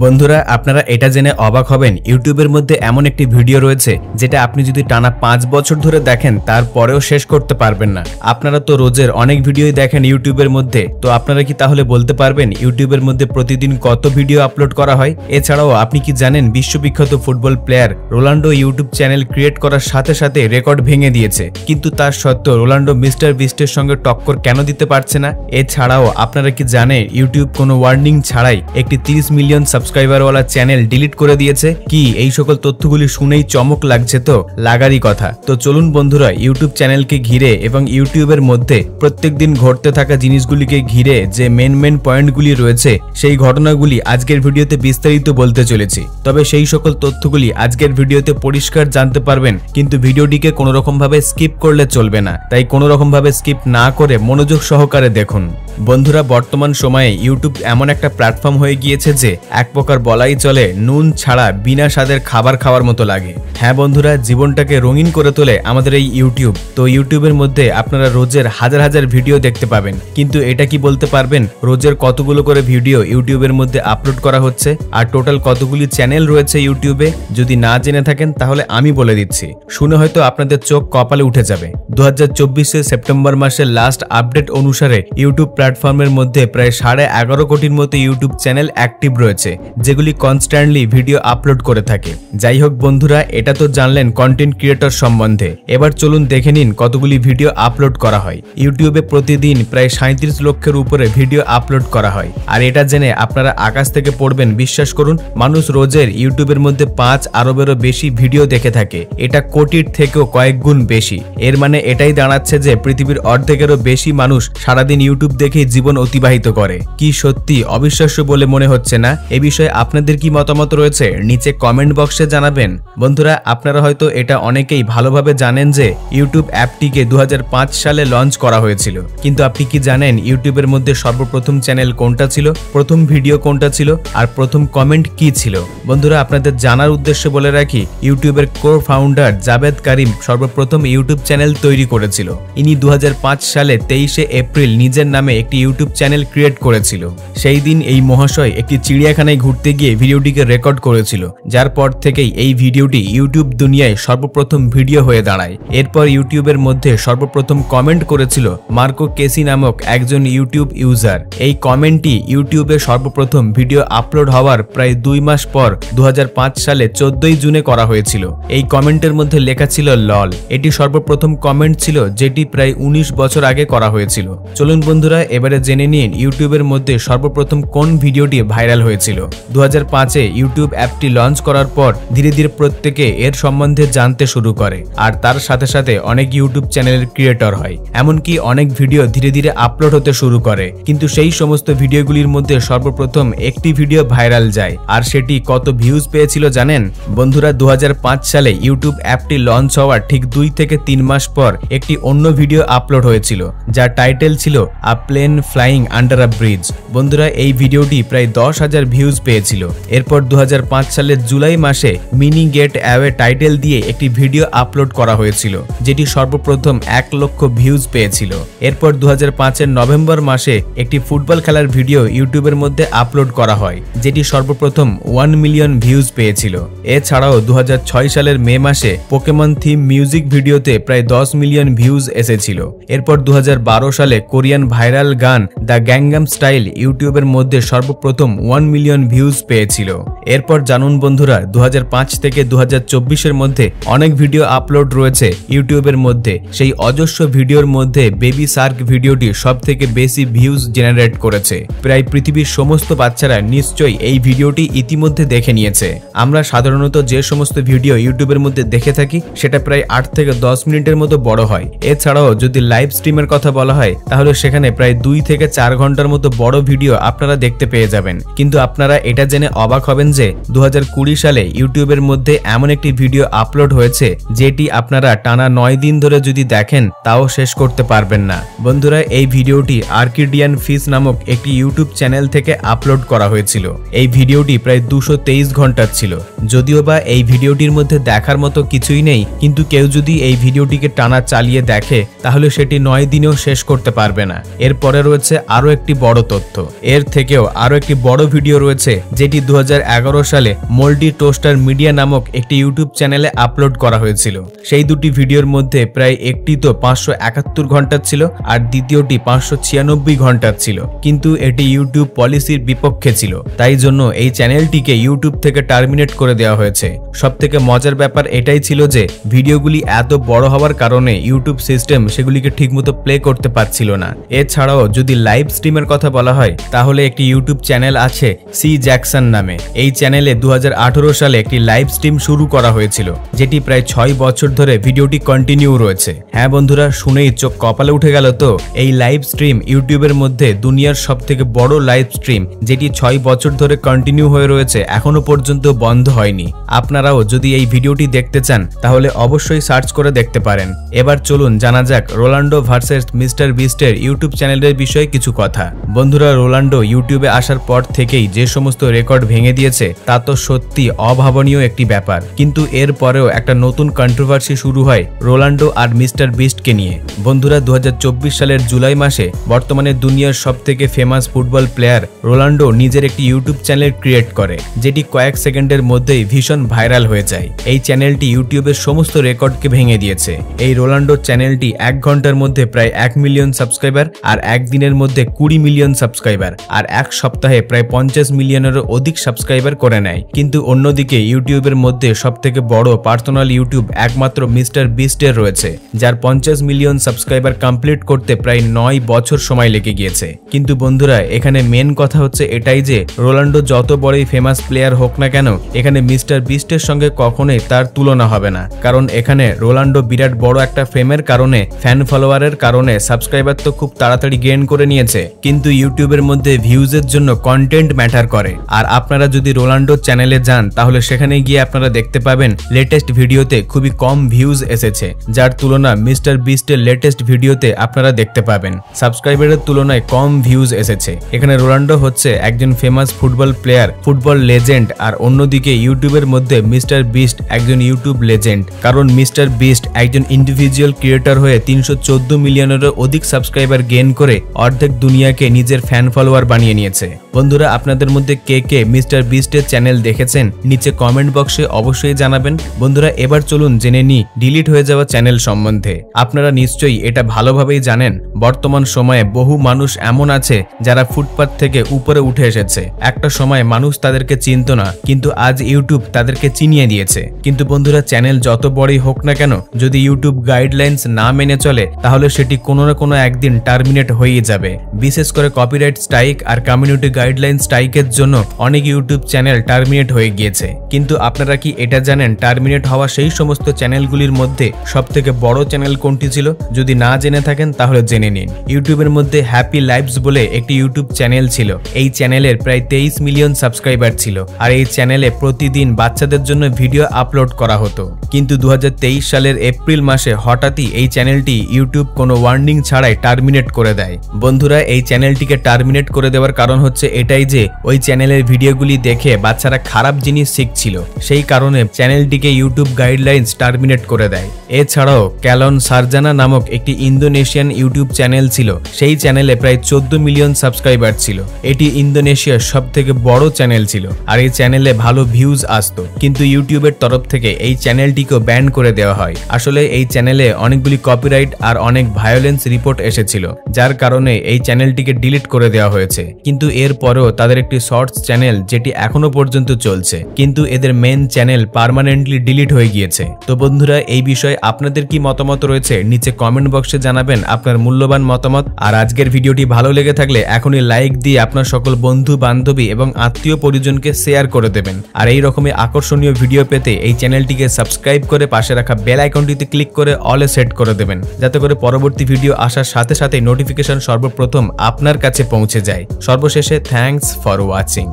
বন্ধুরা আপনারা এটা জেনে অবাক হবেন ইউটিউবের মধ্যে এমন একটি ভিডিও রয়েছে যেটা আপনি যদি টানা 5 বছর ধরে দেখেন তারপরেও শেষ করতে পারবেন না। আপনারা তো রোজের অনেক ভিডিওই দেখেন ইউটিউবের মধ্যে, তো আপনারা কি তাহলে বলতে পারবেন ইউটিউবের মধ্যে প্রতিদিন কত ভিডিও আপলোড করা হয়? এছাড়াও আপনি কি জানেন বিশ্ববিখ্যাত football player Ronaldo YouTube channel create করার সাথে সাথে রেকর্ড ভেঙে দিয়েছে, কিন্তু তার সত্ত্বেও রোনাল্ডো মিস্টার বিস্টের সঙ্গে টক্কর কেন দিতে পারছে না? এছাড়াও আপনারা কি জানেন ইউটিউব কোনো ওয়ার্নিং ছাড়াই একটি 30 মিলিয়ন সাবস্ক্রাইবারওয়ালা চ্যানেল ডিলিট করে দিয়েছে? কি এই সকল তথ্যগুলি শুনেই চমক লাগছে? তো লাগারই কথা। তো চলুন বন্ধুরা ইউটিউব চ্যানেলকে ঘিরে এবং ইউটিউবের মধ্যে প্রত্যেকদিন ঘটতে থাকা জিনিসগুলিকে ঘিরে যে মেন পয়েন্টগুলি রয়েছে সেই ঘটনাগুলি আজকের ভিডিওতে বিস্তারিত বলতে চলেছি। তবে সেই সকল তথ্যগুলি আজকের ভিডিওতে পরিষ্কার জানতে পারবেন, কিন্তু ভিডিওটিকে কোনো রকম ভাবে স্কিপ করলে চলবে না, তাই কোনো রকম ভাবে স্কিপ না করে মনোযোগ সহকারে দেখুন। বন্ধুরা বর্তমান সময়ে ইউটিউব এমন একটা প্ল্যাটফর্ম হয়ে গিয়েছে যে এক প্রকার বলাই চলে নুন ছাড়া বিনা স্বাদের খাবার খাওয়ার মতো লাগে। হ্যাঁ বন্ধুরা, জীবনটাকে রঙিন করে তোলে আমাদের এই ইউটিউব। তো ইউটিউবের মধ্যে আপনারা রোজের হাজার হাজার ভিডিও দেখতে পাবেন, কিন্তু এটা কি বলতে পারবেন রোজের কতগুলো করে ভিডিও ইউটিউবের মধ্যে আপলোড করা হচ্ছে আর টোটাল কতগুলি চ্যানেল রয়েছে ইউটিউবে? যদি না জেনে থাকেন তাহলে আমি বলে দিচ্ছি, শুনে হয়তো আপনাদের চোখ কপালে উঠে যাবে। 2024 সেপ্টেম্বর মাসের লাস্ট আপডেট অনুসারে ইউটিউব প্ল্যাটফর্মের মধ্যে প্রায় 11.5 কোটির মতো ইউটিউব চ্যানেল অ্যাক্টিভ রয়েছে, যেগুলি কনস্ট্যান্টলি ভিডিও আপলোড করে থাকে। যাই হোক বন্ধুরা, এটা তো জানলেন কন্টেন্ট ক্রিয়েটর সম্বন্ধে। এবার চলুন দেখে নিন কতগুলি ভিডিও আপলোড করা হয়। ইউটিউবে প্রতিদিন প্রায় 37 লক্ষের উপরে ভিডিও আপলোড করা হয়। আর এটা জেনে আপনারা আকাশ থেকে পড়বেন, বিশ্বাস করুন মানুষ রোজের ইউটিউবের মধ্যে 5 আরবেরও বেশি ভিডিও দেখে থাকে। এটা কোটির থেকেও কয়েক গুণ বেশি। এর মানে এটাই দাঁড়াচ্ছে যে পৃথিবীর অর্ধেকেরও বেশি মানুষ সারাদিন ইউটিউব দেখেই জীবন অতিবাহিত করে। কি সত্যি অবিশ্বাস্য বলে মনে হচ্ছে না? এ বিষয়ে আপনাদের কি মতামত রয়েছে নিচে কমেন্ট বক্সে জানাবেন। বন্ধুরা আপনারা হয়তো এটা অনেকেই ভালোভাবে জানেন যে ইউটিউব অ্যাপটিকে 2005 সালে লঞ্চ করা হয়েছিল, কিন্তু আপনি কি জানেন ইউটিউবের মধ্যে সর্বপ্রথম চ্যানেল কোনটা ছিল, প্রথম ভিডিও কোনটা ছিল, আর প্রথম কমেন্ট কি ছিল? বন্ধুরা আপনাদের জানার উদ্দেশ্যে বলে রাখি, ইউটিউবের কো ফাউন্ডার জাভেদ কারিম সর্বপ্রথম ইউটিউব চ্যানেল তৈরি করেছিল। ইনি 2005 সালে 23 এপ্রিল নিজের নামে একটি ইউটিউব চ্যানেল ক্রিয়েট করেছিল। সেই দিন এই মহাশয় একটি চিড়িয়াখানায় ঘুরতে গিয়ে ভিডিওটিকে রেকর্ড করেছিল, যার পর থেকেই এই ভিডিওটি ইউটিউব দুনিয়ায় সর্বপ্রথম ভিডিও হয়ে দাঁড়ায়। এরপর ইউটিউবের মধ্যে সর্বপ্রথম কমেন্ট করেছিল মার্কো কেসি নামক একজন ইউটিউব ইউজার। এই কমেন্টটি ইউটিউবে সর্বপ্রথম ভিডিও আপলোড হওয়ার প্রায় 2 মাস পর 2005 সালে 14 জুনে করা হয়েছিল। এই কমেন্টের মধ্যে লেখা ছিল লল। এটি সর্বপ্রথম কমেন্ট ছিল যেটি প্রায় 19 বছর আগে করা হয়েছিল। চলুন বন্ধুরা এবারে জেনে নিন ইউটিউবের মধ্যে সর্বপ্রথম কোন ভিডিওটি ভাইরাল হয়েছিল। 2005-এ ইউটিউব অ্যাপটি লঞ্চ করার পর ধীরে ধীরে প্রত্যেকে এর সম্বন্ধে জানতে শুরু করে, আর তার সাথে সাথে অনেক ইউটিউব চ্যানেলের ক্রিয়েটর হয়। এমনকি অনেক ভিডিও ধীরে ধীরে আপলোড হতে শুরু করে, কিন্তু সেই সমস্ত ভিডিওগুলির মধ্যে সর্বপ্রথম একটি ভিডিও ভাইরাল যায়। আর সেটি কত ভিউজ পেয়েছিল জানেন? বন্ধুরা 2005 সালে ইউটিউব অ্যাপটি লঞ্চ হওয়ার ঠিক 2 থেকে 3 মাস পর একটি অন্য ভিডিও আপলোড হয়েছিল, যার টাইটেল ছিল a plane flying under a bridge. বন্ধুরা এই ভিডিওটি প্রায় 10,000 ভিউজ পেয়েছিল। এরপর 2005 সালের জুলাই মাসে মিনি গেট অ্যাওয়ে টাইটেল দিয়ে একটি ভিডিও আপলোড করা হয়েছিল, যেটি সর্বপ্রথম 1 লক্ষ ভিউজ পেয়েছিল। এরপর 2005-এর নভেম্বর মাসে একটি ফুটবল খেলার ভিডিও ইউটিউবের মধ্যে আপলোড করা হয়, যেটি সর্বপ্রথম 1 মিলিয়ন ভিউজ পেয়েছিল। এছাড়াও 2006 সালের মে মাসে পোকেমন থিম মিউজিক ভিডিওতে প্রায় 10 মিলিয়ন ভিউজ এসেছিল। এরপর 2012 সালে কোরিয়ান ভাইরাল গান দ্য গ্যাংনাম স্টাইল ইউটিউবের মধ্যে সর্বপ্রথম 1 মিলিয়ন ভিউজ পেয়েছিল। এরপর জানুন বন্ধুরা 2005 থেকে 2024-এর মধ্যে অনেক ভিডিও আপলোড রয়েছে ইউটিউবের মধ্যে। সেই অজস্র ভিডিওর মধ্যে বেবি শার্ক ভিডিওটি সব থেকে বেশি ভিউজ জেনারেট করেছে। প্রায় পৃথিবীর সমস্ত বাচ্চারা নিশ্চয়ই এই ভিডিওটি ইতিমধ্যে দেখে নিয়েছে। আমরা সাধারণত যে সমস্ত ভিডিও ইউটিউবের মধ্যে দেখে থাকি সেটা প্রায় 8 থেকে 10 মিনিটের মতো বড় হয়। এছাড়াও যদি লাইভ স্ট্রিমের কথা বলা হয় তাহলে সেখানে প্রায় 2 থেকে 4 ঘন্টার মতো বড় ভিডিও আপনারা দেখতে পেয়ে যাবেন। কিন্তু আপনারা এটা জেনে অবাক হবেন যে 2020 সালে ইউটিউবের মধ্যে এমন একটি ভিডিও আপলোড হয়েছে যেটি আপনারা টানা 9 দিন ধরে যদি দেখেন তাও শেষ করতে পারবেন না। বন্ধুরা এই ভিডিওটি আর্কিডিয়ান ফিশ নামক একটি ইউটিউব চ্যানেল থেকে আপলোড করা হয়েছিল। এই ভিডিওটি প্রায় 223 ঘন্টার ছিল। যদিও বা এই ভিডিওটির মধ্যে দেখার মতো কিছুই নেই, কিন্তু কেউ যদি এই ভিডিওটিকে টানা চালিয়ে দেখে তাহলে সেটি 9 দিনেও শেষ করতে পারবে না। এরপর তারপরে রয়েছে আরো একটি বড় তথ্য। এর থেকেও আরো একটি বড় ভিডিও রয়েছে যেটি 2011 সালে মোল্ডি টোস্টার মিডিয়া নামক একটি ইউটিউব চ্যানেলে আপলোড করা হয়েছিল। সেই দুটি ভিডিওর মধ্যে প্রায় একটি তো 571 ঘন্টার ছিল আর দ্বিতীয়টি 596 ঘন্টার ছিল, কিন্তু এটি ইউটিউব পলিসির বিপক্ষে ছিল, তাই জন্য এই চ্যানেলটিকে ইউটিউব থেকে টার্মিনেট করে দেওয়া হয়েছে। সবথেকে মজার ব্যাপার এটাই ছিল যে ভিডিওগুলি এত বড় হওয়ার কারণে ইউটিউব সিস্টেম সেগুলিকে ঠিকমতো প্লে করতে পারছিল না। এছাড়াও যদি লাইভ স্ট্রিমের কথা বলা হয় তাহলে একটি ইউটিউব চ্যানেল আছে সি জ্যাকসন নামে। এই চ্যানেলে 2018 সালে একটি লাইভ স্ট্রিম শুরু করা হয়েছিল, যেটি প্রায় 6 বছর ধরে ভিডিওটি কন্টিনিউ রয়েছে। হ্যাঁ বন্ধুরা, শুনেই চোখ কপালে উঠে গেল তো। এই লাইভ স্ট্রিম ইউটিউবের মধ্যে দুনিয়ার সবথেকে বড় লাইভ স্ট্রিম, যেটি 6 বছর ধরে কন্টিনিউ হয়ে রয়েছে, এখনো পর্যন্ত বন্ধ হয়নি। আপনারাও যদি এই ভিডিওটি দেখতে চান তাহলে অবশ্যই সার্চ করে দেখতে পারেন। এবার চলুন জানা যাক রোনাল্ডো ভার্সেস মিস্টার বিস্টের ইউটিউব চ্যানেলের বিষয়ে কিছু কথা। বন্ধুরা, রোনাল্ডো ইউটিউবে আসার পর থেকেই যে সমস্ত রেকর্ড ভেঙে দিয়েছে তা তো সত্যি অভাবনীয় একটি ব্যাপার, কিন্তু এর পরেও একটা নতুন কন্ট্রোভার্সি শুরু হয় রোনাল্ডো আর মিস্টার বিস্টকে নিয়ে। বন্ধুরা, 2024 সালের জুলাই মাসে বর্তমানে দুনিয়ার সবথেকে ফেমাস ফুটবল প্লেয়ার রোনাল্ডো নিজের একটি ইউটিউব চ্যানেল ক্রিয়েট করে, যেটি কয়েক সেকেন্ডের মধ্যেই ভীষণ ভাইরাল হয়ে যায়। এই চ্যানেলটি ইউটিউবের সমস্ত রেকর্ডকে ভেঙে দিয়েছে। এই রোনাল্ডোর চ্যানেলটি 1 ঘন্টার মধ্যে প্রায় 1 মিলিয়ন সাবস্ক্রাইবার, আর একদিনের মধ্যে 20 মিলিয়ন সাবস্ক্রাইবার, আর এক সপ্তাহে প্রায় 50 মিলিয়নেরও অধিক সাবস্ক্রাইবার করে নেয়। কিন্তু অন্যদিকে ইউটিউবের মধ্যে সবথেকে বড় পার্সোনাল ইউটিউব একমাত্র মিস্টার বিস্টের রয়েছে, যার 50 মিলিয়ন সাবস্ক্রাইবার কমপ্লিট করতে প্রায় 9 বছর সময় লেগে গিয়েছে। কিন্তু বন্ধুরা, এখানে মেন কথা হচ্ছে এটাই যে রোনাল্ডো যত বড়ই ফেমাস প্লেয়ার হোক না কেন, এখানে মিস্টার বিস্টের সঙ্গে কখনোই তার তুলনা হবে না। কারণ এখানে রোনাল্ডো বিরাট বড় একটা ফেমের কারণে, ফ্যান ফলোয়ারের কারণে সাবস্ক্রাইবার তো খুব তাড়াতাড়ি গেইন করে নিয়েছে, কিন্তু ইউটিউবের মধ্যে ভিউজের জন্য কন্টেন্ট ম্যাটার করে। আর আপনারা যদি রোনাল্ডোর চ্যানেলে যান তাহলে সেখানে গিয়ে আপনারা দেখতে পাবেন লেটেস্ট ভিডিওতে খুবই কম ভিউজ এসেছে, যার তুলনা মিস্টার বিস্টের লেটেস্ট ভিডিওতে আপনারা দেখতে পাবেন সাবস্ক্রাইবারের তুলনায় কম ভিউজ এসেছে। এখানে রোনাল্ডো হচ্ছে একজন famous football player, football legend, আর অন্যদিকে ইউটিউবের মধ্যে মিস্টার বিস্ট একজন ইউটিউব লেজেন্ড। কারণ মিস্টার বিস্ট একজন ইন্ডিভিজুয়াল ক্রিয়েটর হয়ে 314 মিলিয়নেরও অধিক সাবস্ক্রাইবার গেইন করে অর্ধেক দুনিয়াকে নিজের ফ্যান ফলোয়ার বানিয়ে নিয়েছে। বন্ধুরা, আপনাদের মধ্যে কে কে মিস্টার বিস্টের চ্যানেল দেখেছেন নিচে কমেন্ট বক্সে অবশ্যই জানাবেন। বন্ধুরা, এবার চলুন জেনে নিই ডিলিট হয়ে যাওয়া চ্যানেল সম্বন্ধে। আপনারা নিশ্চয়ই এটা ভালোভাবেই জানেন, বর্তমান সময়ে বহু মানুষ এমন আছে যারা ফুটপাত থেকে উপরে উঠে এসেছে। একটা সময় মানুষ তাদেরকে চিনত না, কিন্তু আজ ইউটিউব তাদেরকে চিনিয়ে দিয়েছে। কিন্তু বন্ধুরা, চ্যানেল যত বড়ই হোক না কেন, যদি ইউটিউব গাইডলাইন্স না মেনে চলে তাহলে সেটি কোনো না কোনো একদিন টার্মিনেট হয়ে যাবে। বিশেষ করে কপিরাইট স্ট্রাইক আর কমিউনিটি গাইডলাইন স্ট্রাইকের জন্য অনেক ইউটিউব চ্যানেল টার্মিনেট হয়ে গিয়েছে। কিন্তু আপনারা কি এটা জানেন টার্মিনেট হওয়া সেই সমস্ত চ্যানেলগুলির মধ্যে সবথেকে বড় চ্যানেল কোনটি ছিল? যদি না জেনে থাকেন তাহলে জেনে নিন। ইউটিউবের মধ্যে হ্যাপি লাইভস বলে একটি ইউটিউব চ্যানেল ছিল। এই চ্যানেলের প্রায় 23 মিলিয়ন সাবস্ক্রাইবার ছিল, আর এই চ্যানেলে প্রতিদিন বাচ্চাদের জন্য ভিডিও আপলোড করা হতো। কিন্তু 2023 সালের এপ্রিল মাসে হঠাৎই এই চ্যানেলটি ইউটিউব কোনো ওয়ার্নিং ছাড়াই টার্মিনেট করে দেয়। বন্ধুরা, এই চ্যানেলটিকে টার্মিনেট করে দেওয়ার কারণ হচ্ছে এটাই যে ওই চ্যানেলের ভিডিওগুলি দেখে বাচ্চারা খারাপ জিনিস শিখছিল, সেই কারণে চ্যানেলটিকে ইউটিউব গাইডলাইন্স টার্মিনেট করে দেয়। এছাড়াও ক্যালন সারজানা নামক একটি ইন্দোনেশিয়ান ইউটিউব চ্যানেল ছিল, সেই চ্যানেলে প্রায় 14 মিলিয়ন সাবস্ক্রাইবার ছিল। এটি ইন্দোনেশিয়ার সবথেকে বড় চ্যানেল ছিল, আর এই চ্যানেলে ভালো ভিউজ আসতো। কিন্তু ইউটিউবের তরফ থেকে এই চ্যানেলটিকেও ব্যান করে দেওয়া হয়। আসলে এই চ্যানেলে অনেকগুলি কপিরাইট আর অনেক ভায়োলেন্স রিপোর্ট এসেছিল, যার কারণে এই চ্যানেলটিকে ডিলিট করে দেওয়া হয়েছে। কিন্তু এরপরেও তাদের একটি শর্টস চ্যানেল যেটি এখনো পর্যন্ত চলছে, কিন্তু এদের মেন চ্যানেল পার্মানেন্টলি ডিলিট হয়ে গিয়েছে। তো বন্ধুরা, এই বিষয়ে আপনাদের কি মতামত রয়েছে নিচে কমেন্ট বক্সে জানাবেন আপনার মূল্যবান মতামত। আর আজকের ভিডিওটি ভালো লেগে থাকলে এখনই লাইক দিয়ে আপনার সকল বন্ধু বান্ধবী এবং আত্মীয় পরিজনকে শেয়ার করে দেবেন। আর এই রকমই আকর্ষণীয় ভিডিও পেতে এই চ্যানেলটিকে সাবস্ক্রাইব করে পাশে রাখা বেল আইকনটিতে ক্লিক করে অলে সেট করে দেবেন, যাতে করে পরবর্তী ভিডিও আসার সাথে সাথে নোটিফিকেশন সর্বপ্রথম আপনার কাছে পৌঁছে যায়। সর্বশেষে থ্যাঙ্কস ফর ওয়াচিং।